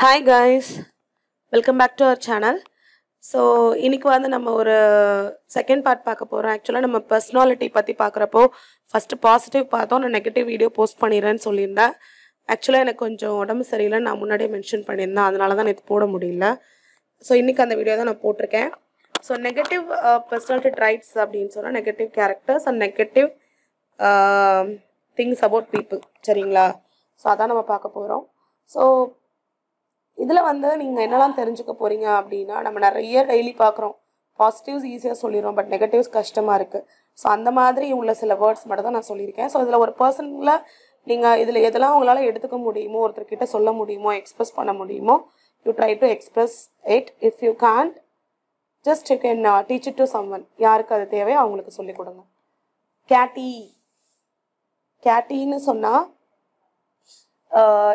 Hi guys, welcome back to our channel. So இன்னைக்கு வந்து நம்ம ஒரு செகண்ட் பார்ட் பார்க்க போறோம். Actually நம்ம personality பத்தி பார்க்கறப்போ first positive பார்த்தோம், நான் நெகட்டிவ் வீடியோ போஸ்ட் பண்ணிறேன்னு சொல்லியிருந்தேன். Actually எனக்கு கொஞ்சம் உடம்பு சரியில்லை, நான் முன்னாடியே மென்ஷன் பண்ணியிருந்தேன், அதனால தான் நேத்து போட முடியல. ஸோ இன்னைக்கு அந்த வீடியோ தான் நான் போட்டிருக்கேன். ஸோ நெகட்டிவ் பர்சனாலிட்டி ட்ரைட்ஸ் அப்படின்னு சொன்னால் negative characters and negative things about people, சரிங்களா? ஸோ அதான் நம்ம பார்க்க போகிறோம். ஸோ இதில் வந்து நீங்கள் என்னெல்லாம் தெரிஞ்சுக்க போகிறீங்க அப்படின்னா, நம்ம நிறைய டெய்லி பார்க்குறோம். பாசிட்டிவ்ஸ் ஈஸியாக சொல்லிடுறோம், பட் நெகட்டிவ்ஸ் கஷ்டமாக இருக்குது. ஸோ அந்த மாதிரி உள்ள சில வேர்ட்ஸ் மட்டும் தான் நான் சொல்லியிருக்கேன். ஸோ இதில் ஒரு பர்சனில் நீங்கள் இதில் எதெல்லாம் உங்களால் எடுத்துக்க முடியுமோ, ஒருத்தர்கிட்ட சொல்ல முடியுமோ, எக்ஸ்பிரஸ் பண்ண முடியுமோ, you try to express it. If you can't, just you can teach it to someone. யாருக்கு அது தேவையோ அவங்களுக்கு சொல்லிக் கொடுங்க. கேட்டின்னு சொன்னால்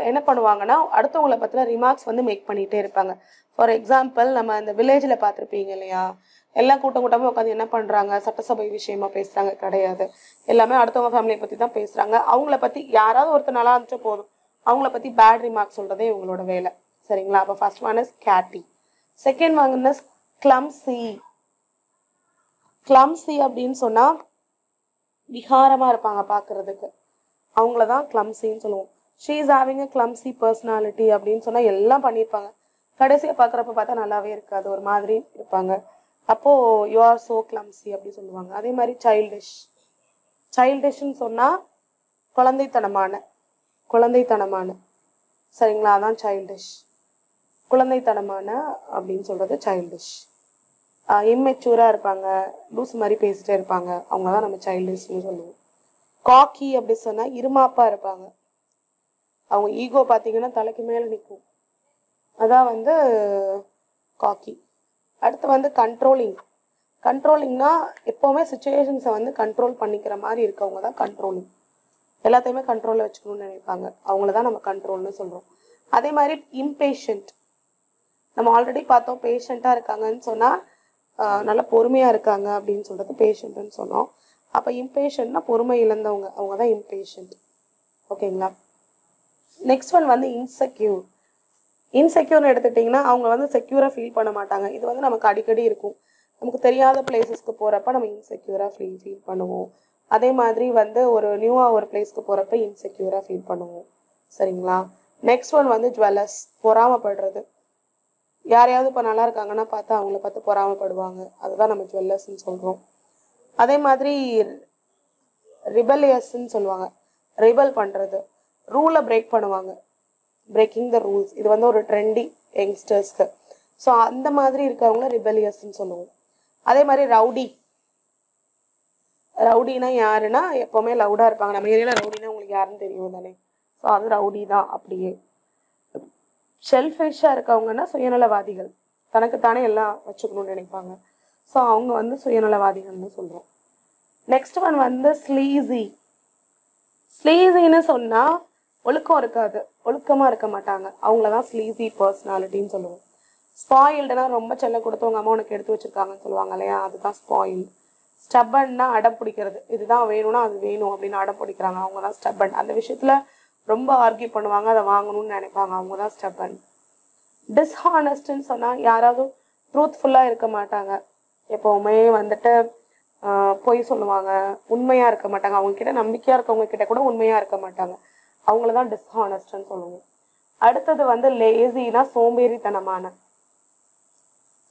என்ன பண்ணுவாங்கன்னா, அடுத்தவங்களை பற்றின ரிமார்க்ஸ் வந்து மேக் பண்ணிகிட்டே இருப்பாங்க. ஃபார் எக்ஸாம்பிள், நம்ம இந்த வில்லேஜில் பார்த்துருப்பீங்க இல்லையா, எல்லாம் கூட்டமாக உட்காந்து என்ன பண்ணுறாங்க, சட்டசபை விஷயமா பேசுகிறாங்க கிடையாது. எல்லாமே அடுத்தவங்க ஃபேமிலியை பற்றி தான் பேசுகிறாங்க. அவங்கள பற்றி யாராவது ஒருத்தர் நல்லா இருந்துச்சா போதும், அவங்கள பற்றி பேட் ரிமார்க்ஸ் சொல்கிறதே இவங்களோட வேலை, சரிங்களா? அப்போ first one is catty. Second one is clumsy. Clumsy அப்படின்னு சொன்னால் விகாரமாக இருப்பாங்க பார்க்குறதுக்கு, அவங்கள தான் கிளம்சின்னு சொல்லுவோம். She is having a clumsy personality அப்படின்னு சொன்னால் எல்லாம் பண்ணியிருப்பாங்க, கடைசியாக பார்க்குறப்ப பார்த்தா நல்லாவே இருக்காது, ஒரு மாதிரி இருப்பாங்க. அப்போது யூ ஆர் ஸோ கிளம்சி அப்படி சொல்லுவாங்க. அதே மாதிரி சைல்டிஷ்ன்னு சொன்னால் குழந்தைத்தனமான, சரிங்களா? அதான் சைல்டிஷ். குழந்தைத்தனமான அப்படின்னு சொல்கிறது சைல்டிஷ். இம்மெச்சூராக இருப்பாங்க, லூஸ் மாதிரி பேசிகிட்டே இருப்பாங்க, அவங்க தான் நம்ம சைல்டிஷ்னு சொல்லுவோம். காக்கி அப்படி சொன்னால் இருமாப்பாக இருப்பாங்க, அவங்க ஈகோ பார்த்தீங்கன்னா தலைக்கு மேலே நிற்கும், அதான் வந்து காக்கி. அடுத்து வந்து கண்ட்ரோலிங்னா எப்போவுமே சுச்சுவேஷன்ஸை வந்து கண்ட்ரோல் பண்ணிக்கிற மாதிரி இருக்கவங்க தான் கண்ட்ரோலிங். எல்லாத்தையுமே கண்ட்ரோலில் வச்சுக்கணும்னு நினைப்பாங்க, அவங்கள தான் நம்ம கண்ட்ரோல்னு சொல்கிறோம். அதே மாதிரி இம்பேஷண்ட், நம்ம ஆல்ரெடி பார்த்தோம். பேஷண்ட்டாக இருக்காங்கன்னு சொன்னால் நல்லா பொறுமையாக இருக்காங்க அப்படின்னு சொல்கிறது பேஷண்ட்டுன்னு சொன்னோம். அப்போ இம்பேஷண்ட்னா பொறுமை இழந்தவங்க, அவங்க தான் இம்பேஷண்ட், ஓகேங்களா? நெக்ஸ்ட் ஒன் வந்து இன்செக்யூர்னு எடுத்துட்டிங்கன்னா, அவங்க வந்து செக்யூராக ஃபீல் பண்ண மாட்டாங்க. இது வந்து நமக்கு அடிக்கடி இருக்கும். நமக்கு தெரியாத பிளேசஸ்க்கு போகிறப்ப நம்ம இன்செக்யூராக ஃபீல் பண்ணுவோம். அதே மாதிரி வந்து ஒரு நியூவாக ஒரு பிளேஸ்க்கு போகிறப்ப இன்செக்யூராக ஃபீல் பண்ணுவோம், சரிங்களா? நெக்ஸ்ட் ஒன் வந்து ஜுவல்லஸ், பொறாமப்படுறது. யாரையாவது இப்போ நல்லா இருக்காங்கன்னா பார்த்தா அவங்கள பார்த்து பொறாமப்படுவாங்க, அதுதான் நம்ம ஜுவல்லர்ஸ்ன்னு சொல்கிறோம். அதே மாதிரி ரிபலியஸ்ன்னு சொல்லுவாங்க, ரிபல் பண்ணுறது, ரூலை பிரேக் பண்ணுவாங்க, பிரேக்கிங் த ரூல்ஸ். இது வந்து ஒரு ட்ரெண்டி யங்ஸ்டர்ஸ்க்கு. ஸோ அந்த மாதிரி இருக்கிறவங்கள ரிபலியஸ்ன்னு சொல்லுவோம். அதே மாதிரி ரவுடினா யாருன்னா எப்போவுமே லவுடாக இருப்பாங்க. நம்ம ஏரியாவில் ரவுடினா உங்களுக்கு யாருன்னு தெரியும் தானே, ஸோ அது ரவுடி தான். அப்படியே ஷெல்ஃபிஷாக இருக்கவங்கன்னா சுயநலவாதிகள், தனக்குத்தானே எல்லாம் வச்சுக்கணும்னு நினைப்பாங்க, ஸோ அவங்க வந்து சுயநலவாதிகள்னு சொல்கிறோம். நெக்ஸ்ட் ஒன் வந்து ஸ்லீஸின்னு சொன்னால் ஒழுக்கம் இருக்காது, ஒழுக்கமாக இருக்க மாட்டாங்க, அவங்கள தான் ஸ்லீஸி பர்சனாலிட்டின்னு சொல்லுவோம். ஸ்பாயில்டுனா ரொம்ப செல்ல கொடுத்து உங்கள் அம்மா உனக்கு எடுத்து வச்சுருக்காங்கன்னு சொல்லுவாங்க இல்லையா, அதுதான் ஸ்பாயில்டு. ஸ்டப்பன்னா அடம் பிடிக்கிறது, இதுதான் வேணும்னா அது வேணும் அப்படின்னு அடம் பிடிக்கிறாங்க, அவங்க தான் ஸ்டப்பன். அந்த விஷயத்தில் ரொம்ப ஆர்கியூ பண்ணுவாங்க, அதை வாங்கணும்னு நினைப்பாங்க, அவங்க தான் ஸ்டப்பன். டிஸ்ஹானஸ்ட்ன்னு சொன்னால் யாராவது ட்ரூத்ஃபுல்லாக இருக்க மாட்டாங்க, எப்போவுமே வந்துட்டு பொய் சொல்லுவாங்க, உண்மையாக இருக்க மாட்டாங்க, அவங்கக்கிட்ட நம்பிக்கையாக இருக்கவங்க கிட்ட கூட உண்மையாக இருக்க மாட்டாங்க, அவங்கள தான் டிஸ்ஹானஸ்ட்னு சொல்லுவோம். அடுத்தது வந்து லேசினா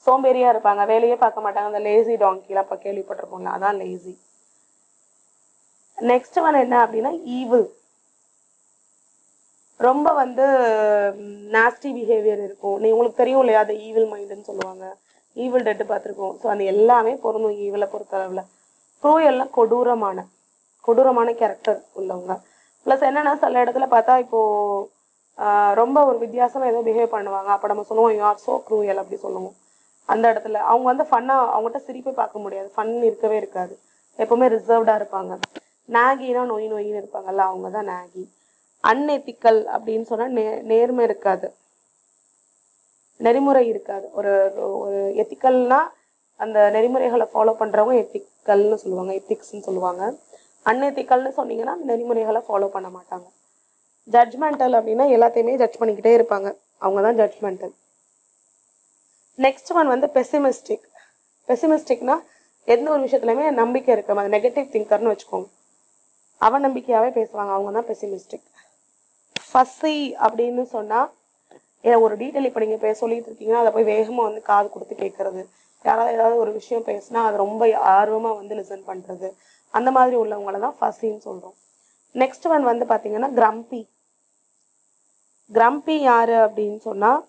சோம்பேறியாக இருப்பாங்க, வேலையே பார்க்க மாட்டாங்க, அந்த லேசி டாங்கிலாம் இப்போ கேள்விப்பட்டிருப்போம்ல, அதான் லேசி. நெக்ஸ்ட் ஒன் என்ன அப்படின்னா ஈவில். ரொம்ப வந்து நாஸ்டி பிஹேவியர் இருக்கும். உங்களுக்கு தெரியும் இல்லையா, அது ஈவில் மைண்டுன்னு சொல்லுவாங்க, ஈவில் டெட்டு பார்த்துருக்கோம். ஸோ அது எல்லாமே பொருந்தும் ஈவிலை பொறுத்தளவில். க்ரூயல்லாம் கொடூரமான கேரக்டர் உள்ளவங்க. ப்ளஸ் என்னென்னா சில இடத்துல பார்த்தா இப்போது ரொம்ப ஒரு வித்தியாசமாக ஏதோ பிஹேவ் பண்ணுவாங்க, அப்போ நம்ம சொல்லுவோம் யூ ஆர் ஸோ க்ரூயல் அப்படி சொல்லுவோம். அந்த இடத்துல அவங்க வந்து ஃபன்னாக, அவங்ககிட்ட சிரிப்பே பார்க்க முடியாது, ஃபன் இருக்கவே இருக்காது, எப்போவுமே ரிசர்வ்டாக இருப்பாங்க. நாகினா நொயின்னு இருப்பாங்கல்ல, அவங்க தான் நாகி. அன்எத்திக்கல் அப்படின்னு சொன்னால் நேர்மை இருக்காது, நெறிமுறை இருக்காது. ஒரு எத்திக்கல்னா அந்த நெறிமுறைகளை ஃபாலோ பண்ணுறவங்க எத்திக்கல்னு சொல்லுவாங்க, எத்திக்ஸ்ன்னு சொல்லுவாங்க. அன்எத்திக்கல்னு சொன்னீங்கன்னா அந்த நெறிமுறைகளை ஃபாலோ பண்ண மாட்டாங்க. ஜட்ஜ்மெண்டல் அப்படின்னா எல்லாத்தையுமே ஜட்ஜ் பண்ணிக்கிட்டே இருப்பாங்க, அவங்க தான் ஜட்ஜ்மெண்டல். நெக்ஸ்ட் ஒன் வந்து பெசிமிஸ்டிக். பெசிமிஸ்டிக்னா எந்த ஒரு விஷயத்துலையுமே நம்பிக்கை இருக்க மாதிரி நெகட்டிவ் திங்கர்னு வச்சுக்கோங்க. அவநம்பிக்கையாகவே பேசுவாங்க, அவங்க தான் பெசிமிஸ்டிக். ஃபஸ்ஸி அப்படின்னு சொன்னால் ஒரு டீட்டெயில் இப்போ நீங்கள் சொல்லிட்டு இருக்கீங்கன்னா அதை போய் வேகமாக வந்து காது கொடுத்து கேட்குறது, யாராவது ஏதாவது ஒரு விஷயம் பேசுனா அது ரொம்ப ஆர்வமாக வந்து லிசன் பண்ணுறது, அந்த மாதிரி உள்ளவங்கள தான் ஃபஸ்ஸின்னு சொல்கிறோம். நெக்ஸ்ட் ஒன் வந்து பார்த்தீங்கன்னா கிரம்பி. கிரம்பி யார் அப்படின்னு சொன்னால்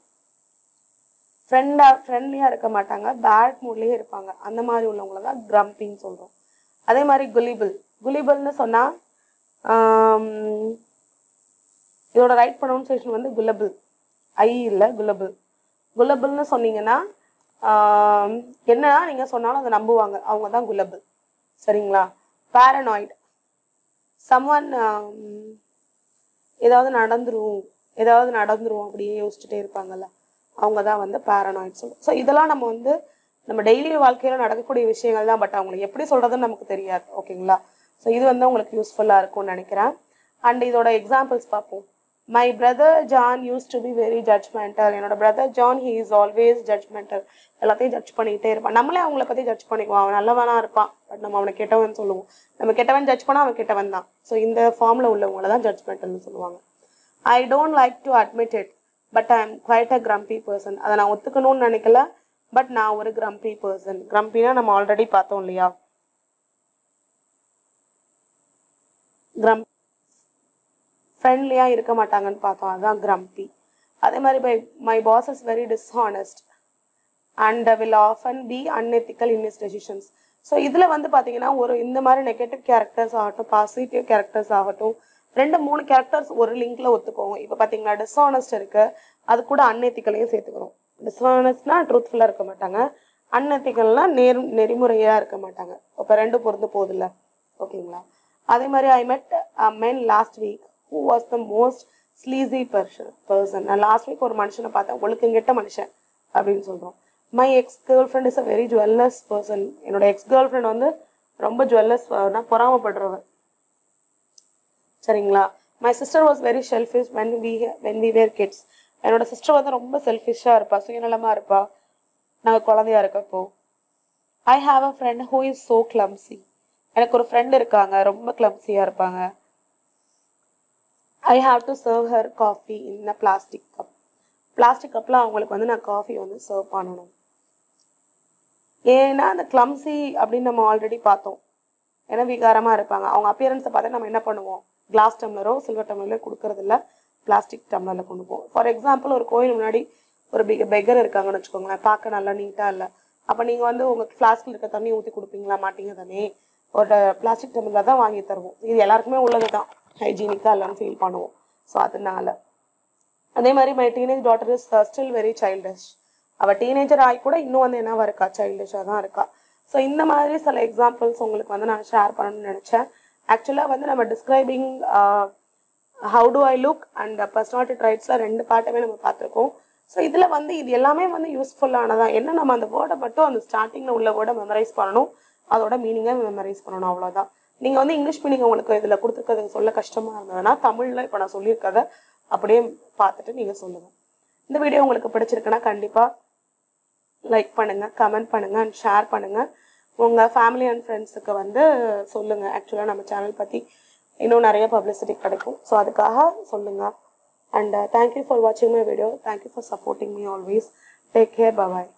ஃப்ரெண்ட்லியாக இருக்க மாட்டாங்க, பேட் மூட்லேயே இருப்பாங்க, அந்த மாதிரி உள்ளவங்கள தான் கிரம்பின்னு சொல்கிறோம். அதே மாதிரி குலிபிள். குலிபிள்னு சொன்னால் இதோட ரைட் ப்ரொனவுன்சியேஷன் வந்து குலபிள், ஐ இல்லை குலபிள். குலபிள்னு சொன்னீங்கன்னா என்னன்னா நீங்கள் சொன்னாலும் அதை நம்புவாங்க, அவங்க தான் குலபிள். சரிங்களா? பேரனாய்டு. சம்ஒன் ஏதாவது நடந்துரும் அப்படியே யோசிச்சுட்டே இருப்பாங்கல்ல, அவங்க தான் வந்து பேரனாய்டு சொல்லுவோம். ஸோ இதெல்லாம் நம்ம வந்து நம்ம டெய்லி வாழ்க்கையில் நடக்கக்கூடிய விஷயங்கள் தான், பட் அவங்களுக்கு எப்படி சொல்கிறதுன்னு நமக்கு தெரியாது. ஓகேங்களா? ஸோ இது வந்து உங்களுக்கு யூஸ்ஃபுல்லாக இருக்கும்னு நினைக்கிறேன். அண்ட் இதோட எக்ஸாம்பிள்ஸ் பார்ப்போம். My brother John used to be very judgmental. என்னோட brother John he is always judgmental. எல்லாத்தையும் ஜட்ஜ் பண்ணிக்கிட்டே இருப்பான். நம்மளே அவங்கள பற்றி ஜட்ஜ் பண்ணிக்குவோம், அவன் நல்லவனா இருப்பான், பட் நம்ம அவனை கெட்டவன் சொல்லுவோம். நம்ம கெட்டவன் ஜட்ஜ் பண்ணால் அவன் கெட்டவன் தான். ஸோ இந்த ஃபார்மில் உள்ளவங்கள தான் ஜட்ஜ்மெண்டல்னு சொல்லுவாங்க. I don't like to admit it but I am quite a grumpy person. அதை நான் ஒத்துக்கணும்னு நினைக்கல, பட் நான் ஒரு கிரம்பி பர்சன். கிரம்பினா நம்ம ஆல்ரெடி பார்த்தோம் இல்லையா, ஃப்ரெண்ட்லியாக இருக்க மாட்டாங்கன்னு பார்த்தோம், அதுதான் கிரம்பி. அதே மாதிரி my boss is very dishonest and will often be unethical in is decisions. So இதில் வந்து பார்த்தீங்கன்னா இந்த மாதிரி நெகட்டிவ் கேரக்டர்ஸ் ஆகட்டும், பாசிட்டிவ் கேரக்டர்ஸ் ஆகட்டும், 2-3 கேரக்டர்ஸ் ஒரு லிங்க்ல ஒத்துக்கோங்க. இப்போ பார்த்தீங்கன்னா டிஸ்ஹானஸ்ட் இருக்கு, அது கூட அன்எத்திக்கலையும் சேர்த்துக்கிறோம். டிஸ்ஹானஸ்ட்னா ட்ரூத்ஃபுல்லாக இருக்க மாட்டாங்க, அன்எத்திக்கல்னா நெறிமுறையாக இருக்க மாட்டாங்க. இப்போ 2 பொறுத்து போதில்ல. ஓகேங்களா? அதே மாதிரி I met a men last week who was the most sleazy person. நான் லாஸ்ட் வீக் ஒரு மனுஷனை பார்த்தேன், ஒழுக்கங்கெட்ட மனுஷன் அப்படின்னு சொல்கிறோம். My ex girlfriend is a very jealous person. என்னோட எக்ஸ் கேர்ள் ஃப்ரெண்ட் வந்து ரொம்ப ஜுவல்லஸ், பொறாமப்படுறவர். சரிங்களா? My sister was very selfish when we were kids. என்னோட சிஸ்டர் வந்து ரொம்ப செல்ஃபிஷாக இருப்பா, சுயநலமாக இருப்பா நாங்கள் குழந்தையா இருக்கப்போ. I have a friend who is so clumsy. எனக்கு ஒரு ஃப்ரெண்ட் இருக்காங்க, ரொம்ப கிளம்சியாக இருப்பாங்க. I have to serve her coffee in a plastic cup. Plastic கப்பில் அவங்களுக்கு வந்து நான் காஃபி வந்து சர்வ் பண்ணணும். ஏன்னா அந்த கிளம்சி அப்படின்னு நம்ம ஆல்ரெடி பார்த்தோம், ஏன்னா விகாரமாக இருப்பாங்க. அவங்க அப்பியரன்ஸை பார்த்து நம்ம என்ன பண்ணுவோம், கிளாஸ் டம்ளரோ சில்வர் டம்ளரோ கொடுக்கறதில்ல, பிளாஸ்டிக் டம்ளரில் கொண்டு போவோம். ஃபார் எக்ஸாம்பிள் ஒரு கோயில் முன்னாடி ஒரு பெக்கர் இருக்காங்கன்னு வச்சுக்கோங்களேன், பார்க்க நல்லா நீட்டாக இல்லை. அப்போ நீங்கள் வந்து உங்கள் ஃப்ளாஸ்கில் இருக்க தண்ணி ஊற்றி கொடுப்பீங்களா? மாட்டீங்க தானே, ஒரு பிளாஸ்டிக் டம்ளர் தான் வாங்கி தருவோம். இது எல்லாருக்குமே உள்ளது தான், ஹைஜீனிக்காக இல்லைன்னு ஃபீல் பண்ணுவோம். ஸோ அதனால அதே மாதிரி my teenage daughter is still very childish. அவள் டீனேஜர் ஆகி கூட இன்னும் வந்து என்னவா இருக்கா, சைல்டிஷாக தான் இருக்கா. ஸோ இந்த மாதிரி சில எக்ஸாம்பிள்ஸ் உங்களுக்கு வந்து நான் ஷேர் பண்ணணும்னு நினச்சேன். ஆக்சுவலாக வந்து நம்ம describing how do I look and personality ட்ரைட்ஸில் 2 பார்ட்டுமே நம்ம பார்த்துருக்கோம். ஸோ இதில் வந்து இது எல்லாமே வந்து யூஸ்ஃபுல்லானதான். என்ன நம்ம அந்த வேர்டை மட்டும் அந்த ஸ்டார்டிங்கில் உள்ள வேர்டை மெமரைஸ் பண்ணணும், அதோட மீனிங்கை மெமரைஸ் பண்ணணும், அவ்வளோதான். நீங்கள் வந்து இங்கிலீஷ் மீனிங் உங்களுக்கு இதில் கொடுத்துருக்கிறது சொல்ல கஷ்டமாக இருந்ததுன்னா தமிழில் இப்போ நான் சொல்லியிருக்கதை அப்படியே பார்த்துட்டு நீங்கள் சொல்லுங்கள். இந்த வீடியோ உங்களுக்கு பிடிச்சிருக்குன்னா கண்டிப்பாக லைக் பண்ணுங்கள், கமெண்ட் பண்ணுங்கள் அண்ட் ஷேர் பண்ணுங்கள். உங்கள் ஃபேமிலி அண்ட் ஃப்ரெண்ட்ஸுக்கு வந்து சொல்லுங்கள். ஆக்சுவலாக நம்ம சேனல் பற்றி இன்னும் நிறைய பப்ளிசிட்டி கிடைக்கும், ஸோ அதுக்காக சொல்லுங்கள். அண்ட் தேங்க்யூ ஃபார் வாட்சிங் my video. Thank you for supporting me always. Take care. Bye.